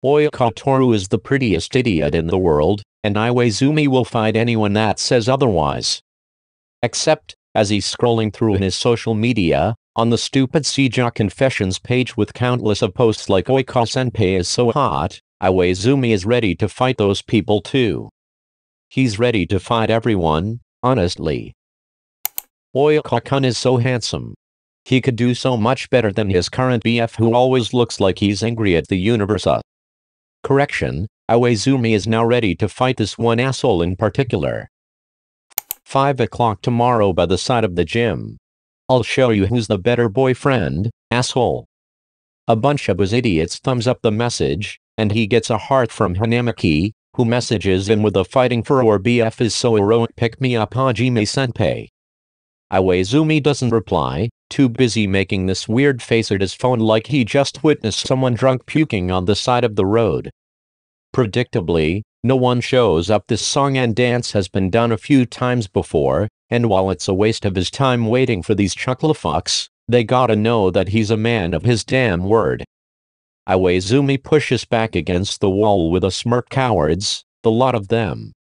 𝐁𝐿 is the prettiest idiot in the world, and iwaizumi will fight anyone that says otherwise. Except, as he's scrolling through in his social media, on the stupid 𝐤𝐬𝐞𝐬 confessions page with countless of posts like oikawa senpai is so hot, iwaizumi is ready to fight those people too. He's ready to fight everyone, honestly. 𝐁𝐿 is so handsome. He could do so much better than his current BF who always looks like he's angry at the universe. Correction, iwaizumi is now ready to fight this one asshole in particular. 5 o'clock tomorrow by the side of the gym. I'll show you who's the better boyfriend, asshole. A bunch of us idiots thumbs up the message, and he gets a heart from Hanamaki, who messages him with a fighting for our BF is so heroic pick me up Hajime senpai. Iwaizumi doesn't reply, too busy making this weird face at his phone like he just witnessed someone drunk puking on the side of the road. Predictably, no one shows up. This song and dance has been done a few times before, and while it's a waste of his time waiting for these chucklefucks, they gotta know that he's a man of his damn word. Iwaizumi pushes back against the wall with a smirk. Cowards, the lot of them.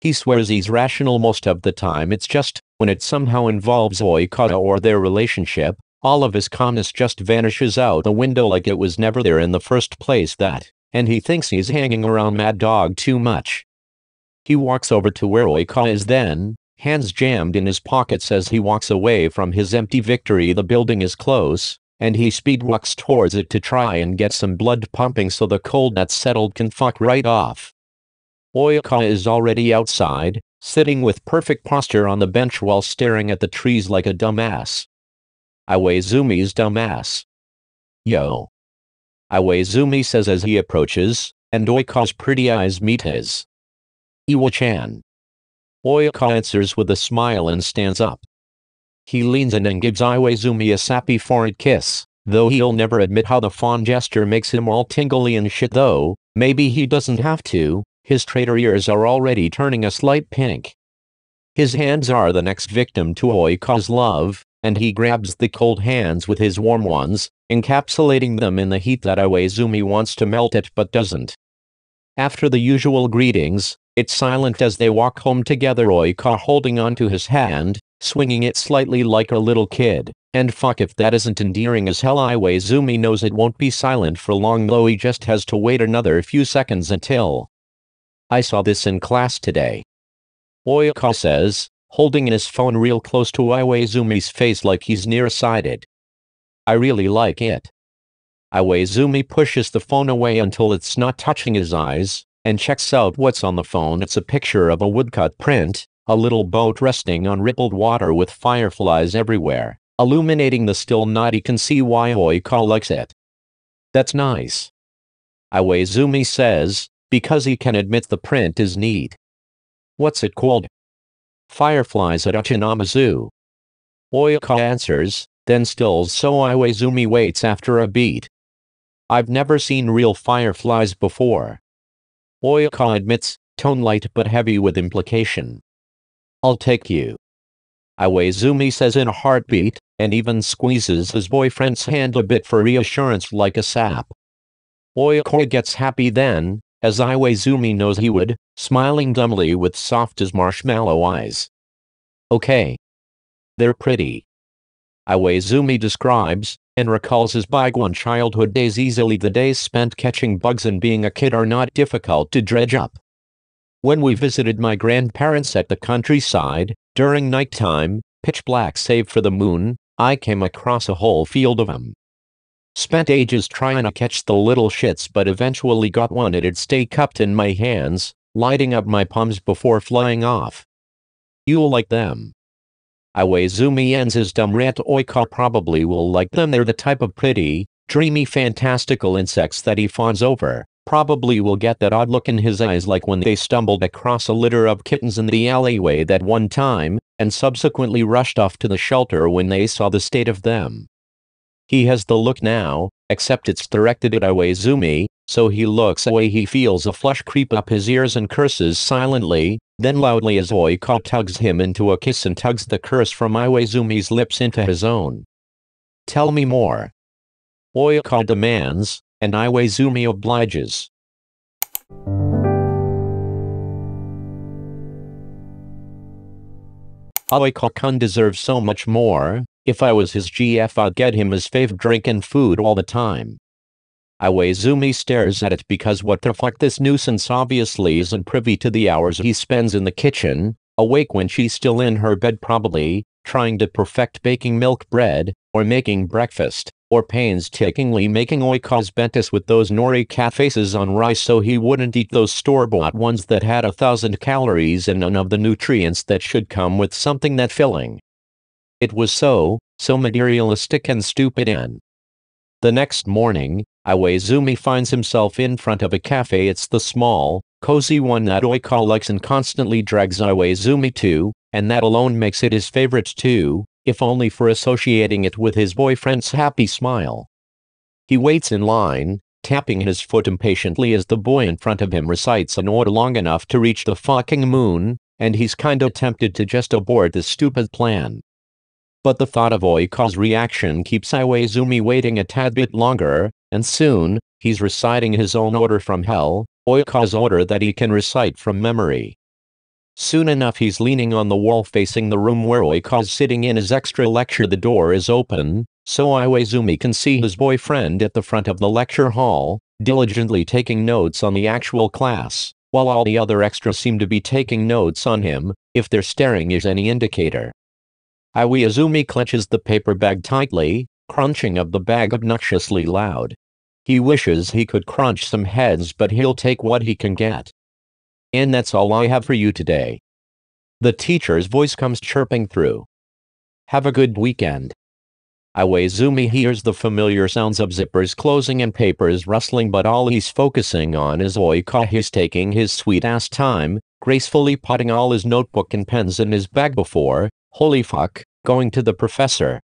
He swears he's rational most of the time, it's just, when it somehow involves oikawa or their relationship, all of his calmness just vanishes out the window like it was never there in the first place. And he thinks he's hanging around Mad Dog too much. He walks over to where oikawa is then, hands jammed in his pockets as he walks away from his empty victory. The building is close, and he speed walks towards it to try and get some blood pumping so the cold that's settled can fuck right off. Oikawa is already outside, sitting with perfect posture on the bench while staring at the trees like a dumbass. Iwaizumi's dumbass. Yo. Iwaizumi says as he approaches, and Oikawa's pretty eyes meet his. Iwa-chan. Oikawa answers with a smile and stands up. He leans in and gives Iwaizumi a sappy forehead kiss, though he'll never admit how the fond gesture makes him all tingly and shit. Though, maybe he doesn't have to, his traitor ears are already turning a slight pink. His hands are the next victim to Oikawa's love, and he grabs the cold hands with his warm ones, encapsulating them in the heat that Iwaizumi wants to melt it but doesn't. After the usual greetings, it's silent as they walk home together, Oikawa holding onto his hand, swinging it slightly like a little kid, and fuck if that isn't endearing as hell. Iwaizumi knows it won't be silent for long though, he just has to wait another few seconds until. I saw this in class today. Oikawa says, holding his phone real close to Iwaizumi's face like he's nearsighted. I really like it. Iwaizumi pushes the phone away until it's not touching his eyes, and checks out what's on the phone. It's a picture of a woodcut print, a little boat resting on rippled water with fireflies everywhere, illuminating the still night. He can see why Oikawa likes it. That's nice. Iwaizumi says, because he can admit the print is neat. What's it called? Fireflies at Uchinamazu. Oikawa answers, then stills so Iwaizumi waits after a beat. I've never seen real fireflies before. Oikawa admits, tone light but heavy with implication. I'll take you. Iwaizumi says in a heartbeat, and even squeezes his boyfriend's hand a bit for reassurance like a sap. Oikawa gets happy then, as Iwaizumi knows he would, smiling dumbly with soft as marshmallow eyes. Okay. They're pretty. Iwaizumi describes, and recalls his bygone childhood days easily. The days spent catching bugs and being a kid are not difficult to dredge up. When we visited my grandparents at the countryside, during nighttime, pitch black save for the moon, I came across a whole field of them. Spent ages trying to catch the little shits but eventually got one. It'd stay cupped in my hands, lighting up my palms before flying off. You'll like them. Iwaizumi ends his dumb rant. Oikawa probably will like them. They're the type of pretty, dreamy, fantastical insects that he fawns over. Probably will get that odd look in his eyes like when they stumbled across a litter of kittens in the alleyway that one time, and subsequently rushed off to the shelter when they saw the state of them. He has the look now, except it's directed at Iwaizumi, so he looks away. He feels a flush creep up his ears and curses silently, then loudly as Oikawa tugs him into a kiss and tugs the curse from Iwaizumi's lips into his own. Tell me more. Oikawa demands, and Iwaizumi obliges. 𝐤𝐭𝐤 deserves so much more. If I was his GF, I'd get him his favorite drink and food all the time. Iwaizumi stares at it because what the fuck, this nuisance obviously isn't privy to the hours he spends in the kitchen, awake when she's still in her bed probably, trying to perfect baking milk bread, or making breakfast, or painstakingly making 𝐤𝐭𝐲𝐵 with those nori cat faces on rice so he wouldn't eat those store-bought ones that had 1,000 calories and none of the nutrients that should come with something that filling. It was so materialistic and stupid. And the next morning, Iwaizumi finds himself in front of a cafe. It's the small, cozy one that 𝐤𝐭𝐤 likes and constantly drags Iwaizumi to, and that alone makes it his favorite too, if only for associating it with his boyfriend's happy smile. He waits in line, tapping his foot impatiently as the boy in front of him recites an ode long enough to reach the fucking moon, and he's kinda tempted to just abort this stupid plan. But the thought of 𝐤𝐭𝐤's reaction keeps Iwaizumi waiting a tad bit longer, and soon, he's reciting his own order from hell, 𝐤𝐭𝐤's order that he can recite from memory. Soon enough he's leaning on the wall facing the room where 𝐤𝐭𝐤's sitting in his extra lecture. The door is open, so Iwaizumi can see his boyfriend at the front of the lecture hall, diligently taking notes on the actual class, while all the other extras seem to be taking notes on him, if their staring is any indicator. Iwaizumi clenches the paper bag tightly, crunching of the bag obnoxiously loud. He wishes he could crunch some heads, but he'll take what he can get. And that's all I have for you today. The teacher's voice comes chirping through. Have a good weekend. Iwaizumi hears the familiar sounds of zippers closing and papers rustling, but all he's focusing on is 𝐤𝐭𝐤. He's taking his sweet-ass time, gracefully putting all his notebook and pens in his bag before, holy fuck, going to the professor.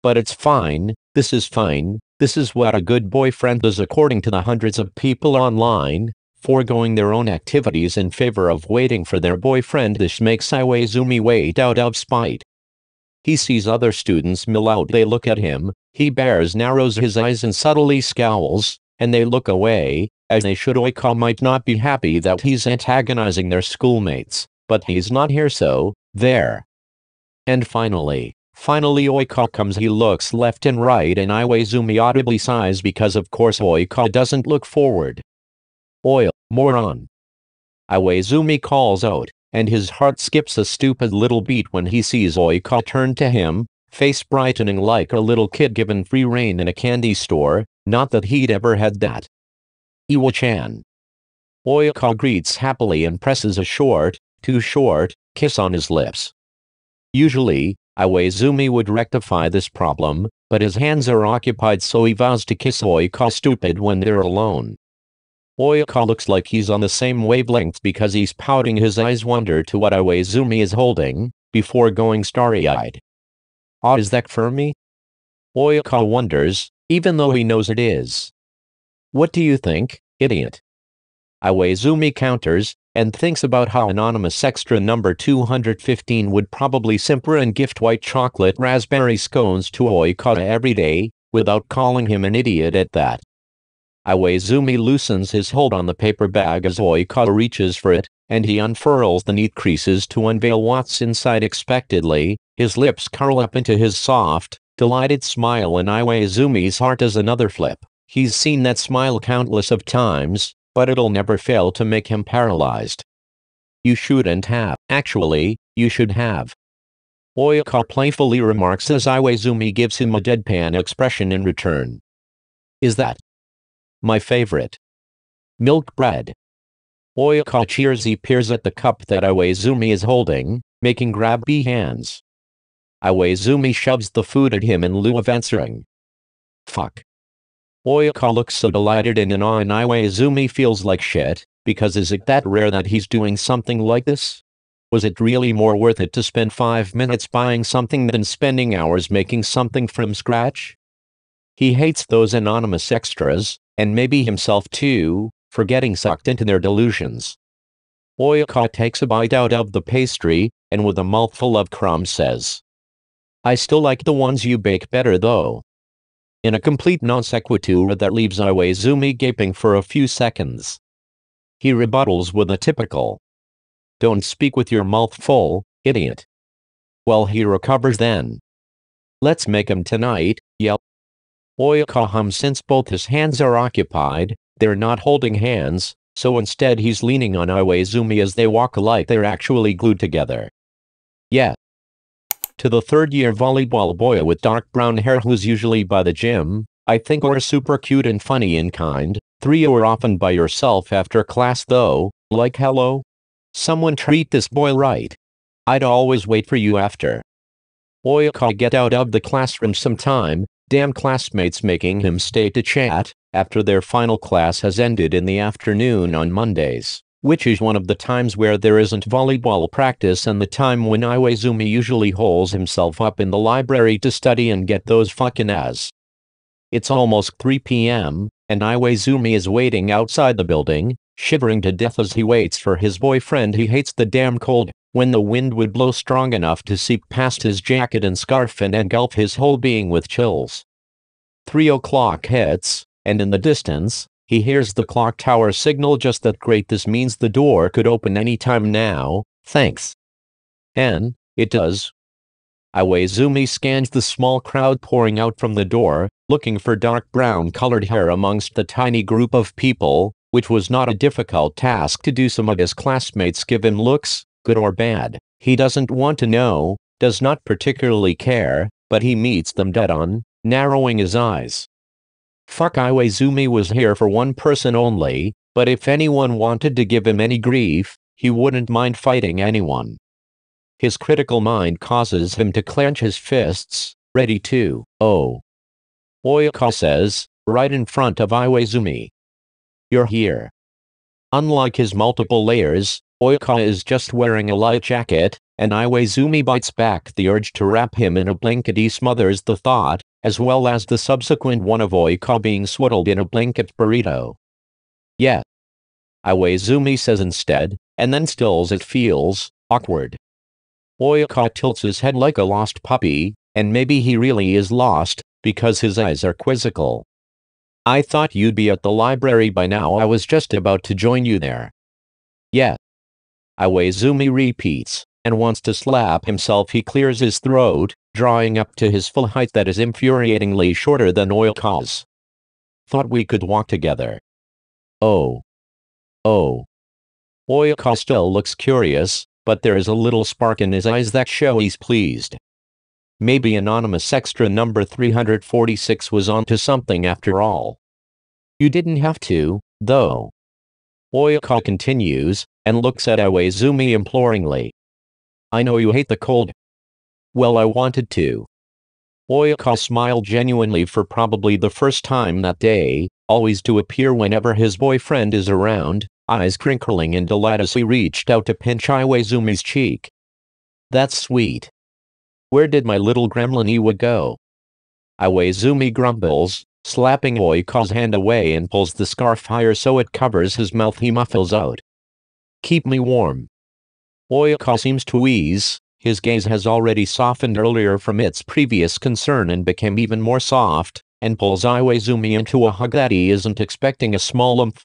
But it's fine, this is fine, this is what a good boyfriend does according to the hundreds of people online, foregoing their own activities in favor of waiting for their boyfriend. This makes Iwaizumi wait out of spite. He sees other students mill out. They look at him, he narrows his eyes and subtly scowls, and they look away, as they should. 𝐤𝐭𝐤 might not be happy that he's antagonizing their schoolmates, but he's not here, so, there. And finally 𝐤𝐭𝐤 comes. He looks left and right and Iwaizumi audibly sighs because of course 𝐤𝐭𝐤 doesn't look forward. Oil, moron. Iwaizumi calls out, and his heart skips a stupid little beat when he sees 𝐤𝐭𝐤 turn to him, face brightening like a little kid given free rein in a candy store, not that he'd ever had that. Iwa-chan. 𝐤𝐭𝐤 greets happily and presses a too short, kiss on his lips. Usually, Iwaizumi would rectify this problem, but his hands are occupied, so he vows to kiss 𝐤𝐭𝐤 stupid when they're alone. 𝐤𝐭𝐤 looks like he's on the same wavelength because he's pouting. His eyes wander to what Iwaizumi is holding, before going starry-eyed. Is that for me? 𝐤𝐭𝐤 wonders, even though he knows it is. What do you think, idiot? Iwaizumi counters, and thinks about how anonymous extra number 215 would probably simper and gift white chocolate raspberry scones to 𝐤𝐭𝐤 every day, without calling him an idiot at that. Iwaizumi loosens his hold on the paper bag as 𝐤𝐭𝐤 reaches for it, and he unfurls the neat creases to unveil what's inside expectedly. His lips curl up into his soft, delighted smile, and Iwaizumi's heart does another flip. He's seen that smile countless of times, but it'll never fail to make him paralyzed. You shouldn't have. Actually, you should have. 𝐤𝐭𝐤 playfully remarks as Iwaizumi gives him a deadpan expression in return. Is that my favorite milk bread? 𝐤𝐭𝐤 cheersy peers at the cup that Iwaizumi is holding, making grabby hands. Iwaizumi shoves the food at him in lieu of answering. Fuck. 𝐤𝐭𝐤 looks so delighted and in awe, and Iwaizumi feels like shit, because is it that rare that he's doing something like this? Was it really more worth it to spend 5 minutes buying something than spending hours making something from scratch? He hates those anonymous extras, and maybe himself too, for getting sucked into their delusions. 𝐤𝐭𝐤 takes a bite out of the pastry, and with a mouthful of crumbs says, I still like the ones you bake better though. in a complete non sequitur that leaves iwaizumi gaping for a few seconds. He rebuttals with a typical, "Don't speak with your mouth full, idiot." Well, he recovers then. "Let's make him tonight," yelp. Oikawa hums. Since both his hands are occupied, they're not holding hands, so instead he's leaning on iwaizumi as they walk like they're actually glued together. Yeah. To the third-year volleyball boy with dark brown hair who's usually by the gym, I think you're super cute and funny and kind. 3 you're often by yourself after class though, like hello? Someone treat this boy right. I'd always wait for you after. Oikawa get out of the classroom sometime, damn classmates making him stay to chat, after their final class has ended in the afternoon on Mondays, which is one of the times where there isn't volleyball practice and the time when iwaizumi usually holes himself up in the library to study and get those fucking A's. It's almost 3 p.m., and iwaizumi is waiting outside the building, shivering to death as he waits for his boyfriend. He hates the damn cold, when the wind would blow strong enough to seep past his jacket and scarf and engulf his whole being with chills. 3 o'clock hits, and in the distance, he hears the clock tower signal. Just that great, this means the door could open any time now, thanks. And it does. Iwaizumi scans the small crowd pouring out from the door, looking for dark brown colored hair amongst the tiny group of people, which was not a difficult task to do. Some of his classmates give him looks, good or bad. He doesn't want to know, does not particularly care, but he meets them dead on, narrowing his eyes. Fuck, iwaizumi was here for one person only, but if anyone wanted to give him any grief, he wouldn't mind fighting anyone. His critical mind causes him to clench his fists, ready to, oh. Oikawa says, right in front of iwaizumi. You're here. Unlike his multiple layers, Oikawa is just wearing a light jacket, and iwaizumi bites back the urge to wrap him in a blanket. He smothers the thought, as well as the subsequent one of Oikawa being swaddled in a blanket burrito. Yeah. Iwaizumi says instead, and then stills. It feels awkward. Oikawa tilts his head like a lost puppy, and maybe he really is lost, because his eyes are quizzical. I thought you'd be at the library by now. I was just about to join you there. Yeah. Iwaizumi repeats, and wants to slap himself. He clears his throat, drawing up to his full height that is infuriatingly shorter than Oikawa's. Thought we could walk together. Oh. Oh. Oikawa still looks curious, but there is a little spark in his eyes that show he's pleased. Maybe anonymous extra number 346 was onto something after all. You didn't have to, though. Oikawa continues, and looks at iwaizumi imploringly. I know you hate the cold. Well, I wanted to. Oikawa smiled genuinely for probably the first time that day, always to appear whenever his boyfriend is around, eyes crinkling in delight as he reached out to pinch iwaizumi's cheek. That's sweet. Where did my little gremlin Iwa go? Iwaizumi grumbles, slapping Oikawa's hand away, and pulls the scarf higher so it covers his mouth. He muffles out. Keep me warm. Oikawa seems to ease. His gaze has already softened earlier from its previous concern and became even more soft, and pulls iwaizumi into a hug that he isn't expecting. A small oomph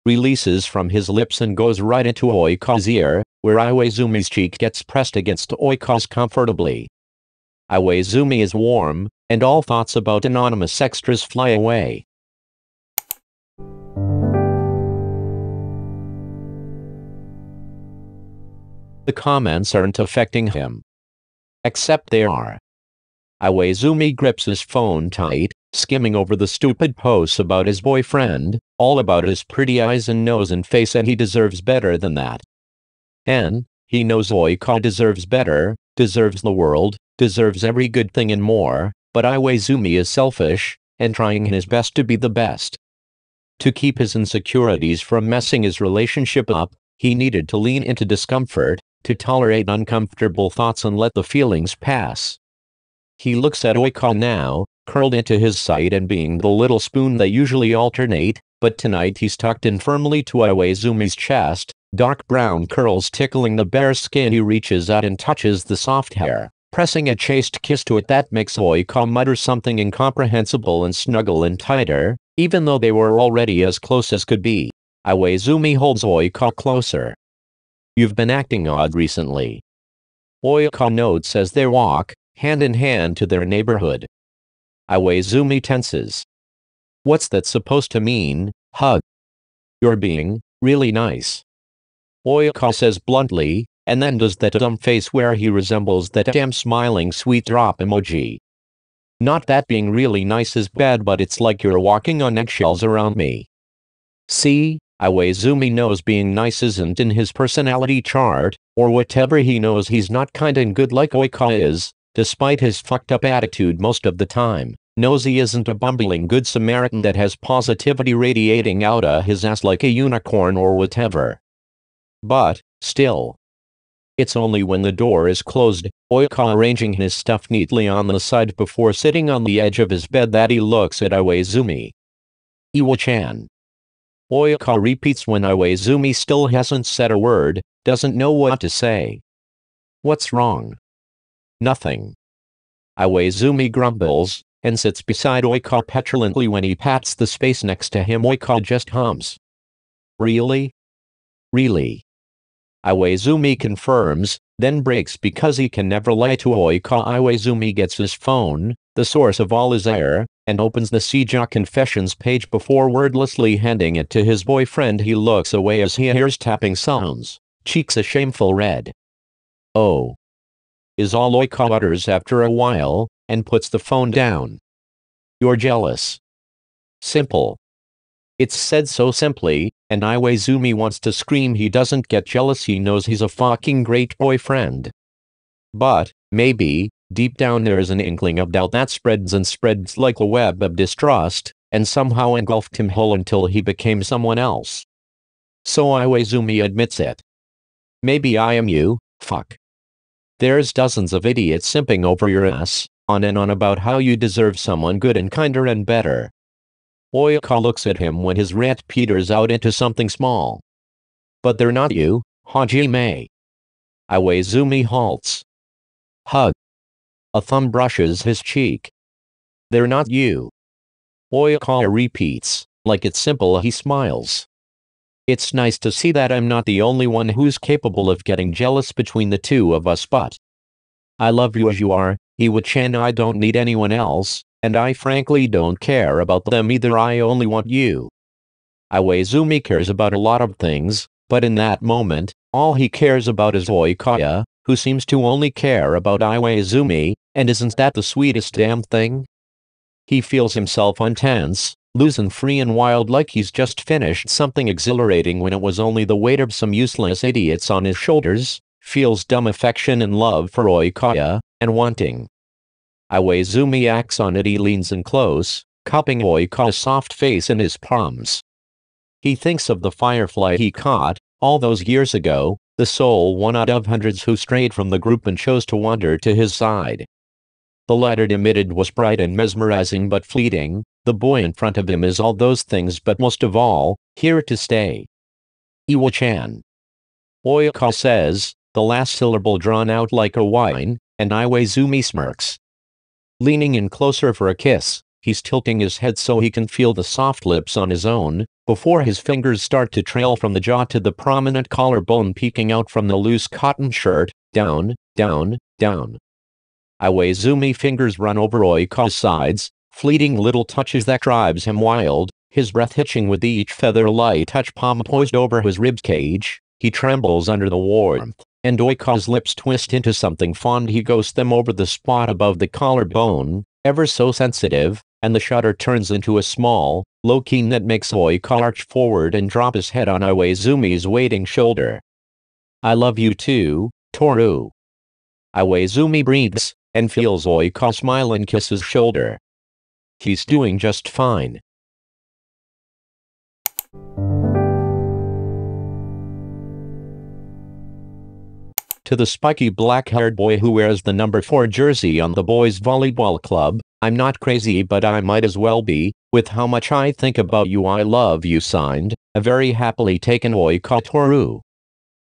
releases from his lips and goes right into Oikawa's ear, where iwaizumi's cheek gets pressed against Oikawa's comfortably. Iwaizumi is warm, and all thoughts about anonymous extras fly away. The comments aren't affecting him. Except they are. Iwaizumi grips his phone tight, skimming over the stupid posts about his boyfriend, all about his pretty eyes and nose and face, and he deserves better than that. And he knows Oikawa deserves better, deserves the world, deserves every good thing and more, but iwaizumi is selfish, and trying his best to be the best. To keep his insecurities from messing his relationship up, he needed to lean into discomfort, to tolerate uncomfortable thoughts and let the feelings pass. He looks at Oikawa now, curled into his side and being the little spoon they usually alternate, but tonight he's tucked in firmly to iwaizumi's chest, dark brown curls tickling the bare skin. He reaches out and touches the soft hair, pressing a chaste kiss to it that makes 𝐢𝐭 mutter something incomprehensible and snuggle in tighter, even though they were already as close as could be. Iwaizumi holds 𝐢𝐭 closer. You've been acting odd recently. 𝐢𝐭 notes as they walk, hand in hand to their neighborhood. Iwaizumi tenses. What's that supposed to mean, hug? You're being really nice. 𝐢𝐭 says bluntly, and then does that dumb face where he resembles that damn smiling sweet drop emoji. Not that being really nice is bad, but it's like you're walking on eggshells around me. See, Iwaizumi knows being nice isn't in his personality chart, or whatever. He knows he's not kind and good like 𝐢𝐭 is, despite his fucked up attitude most of the time. Knows he isn't a bumbling good Samaritan that has positivity radiating out of his ass like a unicorn or whatever. But, still. It's only when the door is closed, 𝐢𝐭 arranging his stuff neatly on the side before sitting on the edge of his bed, that he looks at Iwaizumi. Iwa-chan. 𝐢𝐭 repeats when Iwaizumi still hasn't said a word, doesn't know what to say. What's wrong? Nothing. Iwaizumi grumbles, and sits beside 𝐢𝐭 petulantly. When he pats the space next to him, 𝐢𝐭 just hums. Really? Really? Iwaizumi confirms, then breaks because he can never lie to 𝐢𝐭. Iwaizumi gets his phone, the source of all his ire, and opens the 𝐤𝐬𝐿 confessions page before wordlessly handing it to his boyfriend. He looks away as he hears tapping sounds, cheeks a shameful red. Oh. Is all 𝐢𝐭 utters after a while, and puts the phone down. You're jealous. Simple. It's said so simply, and Iwaizumi wants to scream. He doesn't get jealous, he knows he's a fucking great boyfriend. But, maybe, deep down there is an inkling of doubt that spreads and spreads like a web of distrust, and somehow engulfed him whole until he became someone else. So Iwaizumi admits it. Maybe I am you, fuck. There's dozens of idiots simping over your ass, on and on about how you deserve someone good and kinder and better. 𝐢𝐭 looks at him when his rant peters out into something small. But they're not you, Hajime. Iwaizumi halts. Hug. A thumb brushes his cheek. They're not you. 𝐢𝐭 repeats, like it's simple. He smiles. It's nice to see that I'm not the only one who's capable of getting jealous between the two of us, but I love you as you are, Iwa-chan. I don't need anyone else, and I frankly don't care about them either. I only want you. Iwaizumi cares about a lot of things, but in that moment, all he cares about is 𝐢𝐭, who seems to only care about Iwaizumi, and isn't that the sweetest damn thing? He feels himself untense, loose and free and wild, like he's just finished something exhilarating when it was only the weight of some useless idiots on his shoulders, feels dumb affection and love for 𝐢𝐭, and wanting. Iwaizumi acts on it. He leans in close, cupping 𝐢𝐭's soft face in his palms. He thinks of the firefly he caught, all those years ago, the sole one out of hundreds who strayed from the group and chose to wander to his side. The light it emitted was bright and mesmerizing but fleeting. The boy in front of him is all those things, but most of all, here to stay. Iwa-chan. 𝐢𝐭 says, the last syllable drawn out like a whine, and Iwaizumi smirks. Leaning in closer for a kiss, he's tilting his head so he can feel the soft lips on his own, before his fingers start to trail from the jaw to the prominent collarbone peeking out from the loose cotton shirt, down, down, down. Iwaizumi fingers run over 𝐢𝐭's sides, fleeting little touches that drives him wild, his breath hitching with each feather light touch, palm poised over his ribcage. He trembles under the warmth, and 𝐢𝐭's lips twist into something fond. He ghosts them over the spot above the collarbone, ever so sensitive, and the shudder turns into a small, low keen that makes 𝐢𝐭 arch forward and drop his head on Iwaizumi's waiting shoulder. I love you too, Toru. Iwaizumi breathes, and feels 𝐢𝐭 smile and kiss his shoulder. He's doing just fine. To the spiky black-haired boy who wears the number 4 jersey on the boys' volleyball club, I'm not crazy, but I might as well be, with how much I think about you. I love you. Signed, a very happily taken 𝐢𝐭 Toru.